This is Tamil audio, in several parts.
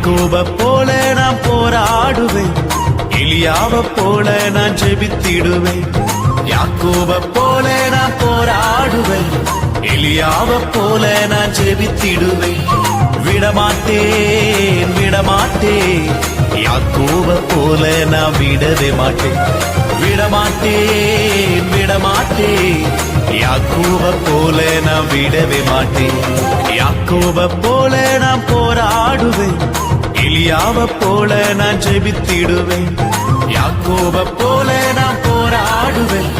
யாக்கோப போல நான் போராடுவேன், எலியாவ போல நான் ஜெபித்திடுவேன். யாக்கோப போல நான் போராடுவேன், எலியாவ போல நான் ஜெபித்திடுவேன். விடமாட்டேன் விடமாட்டேன், யாக்கோப போல நான் விடவே மாட்டேன். விடமாட்டேன் விடமாட்டேன், யாக்கோப போல நான் விடவே மாட்டேன். யாக்கோப போல நான் போராடுவேன், எலியாவ போல நான் ஜெபித்திடுவேன். யாக்கோப போல நான் போராடுவேன்,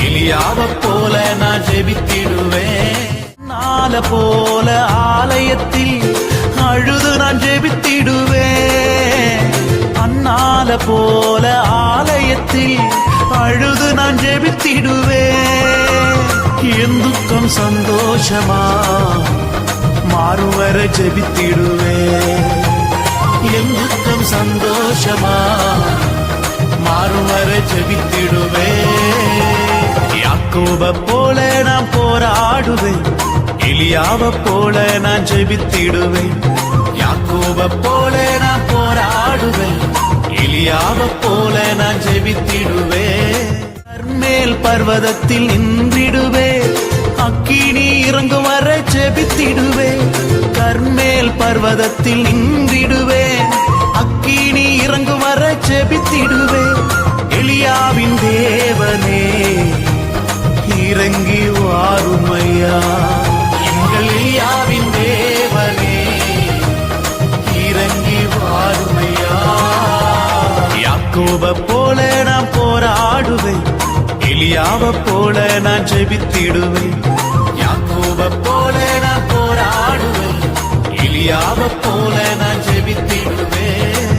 எலியாவ போல நான் ஜெபித்திடுவேன். நால போல ஆலயத்தில் அழுது நான் ஜெபித்திடுவேன். அன்னால போல ஆலயத்தில் அழுது நான் ஜெபித்திடுவேன். என் துக்கம் சந்தோஷமா மாறும் வர ஜெபித்திடுவேன். என் துக்கம் சந்தோஷமா மாறும் வர ஜெபித்திடுவேன். யாக்கோப போல நான் போராடுவேன், எலியாவ போல நான் ஜெபித்திடுவேன். யாக்கோப போல நான் போராடுவேன், எலியாவ போல நான் ஜெபித்திடுவேன். கர்மேல் பர்வதத்தில் நின்றிடுவேன், அக்கினி இறங்கும் வர ஜெபித்திடுவேன். கர்மேல் பர்வதத்தில் நின்றிடுவேன், அக்கினி இறங்கும் வர ஜெபித்திடுவேன். எலியாவின் தேவனே இறங்கி வாருமையா, எங்கள் எலியாவின் தேவனே இறங்கி வாருமையா. யாக்கோப போல நான் போராடுவேன், எலியாவ போல நான் ஜெபித்திடுவேன். யாக்கோப போல நான் போராடுவேன், எலியாவ போல நான் ஜெபித்திடுவேன்.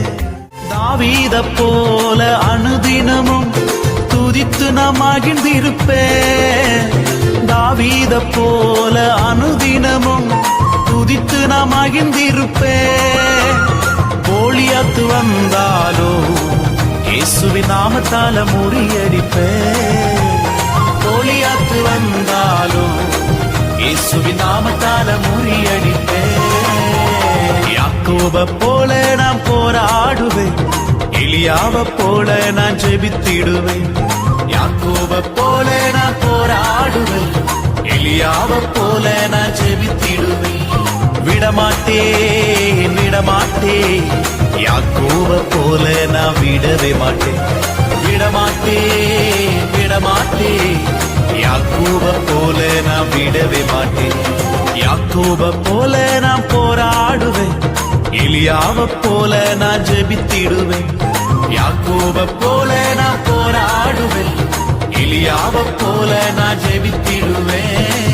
தாவீத போல அனுதினமும் துதித்து நான் மகிழ்ந்திருப்பேன். தாவீத போல அனுதினமும் துதித்து நான் மகிழ்ந்திருப்பேன். கோலியாத்து வந்தாலோ இயேசுவின் நாமத்தால முறியடிப்பேன். கோலியாத்து வந்தாலோ இயேசுவின் நாமத்தால முறியடிப்பேன். யாக்கோப போல நான் போராடுவேன், எலியாவ போல நான் ஜெபித்திடுவேன். யாக்கோப போல நான் போராடுவேன், எலியாவ போல நான் ஜெபித்திடுவேன். விடமாட்டேன் விடமாட்டேன், யாக்கோப போல நான் விடவே மாட்டேன். விடமாட்டேன் விடமாட்டேன், யாக்கோப போல நான் விடவே மாட்டேன். யாக்கோப போல நான் போராடுவேன், எலியாவ போல நான் ஜெபித்திடுவேன். யாக்கோப போல நான் போராடுவேன், எலியாவ போல நான் ஜெபித்திடுவேன்.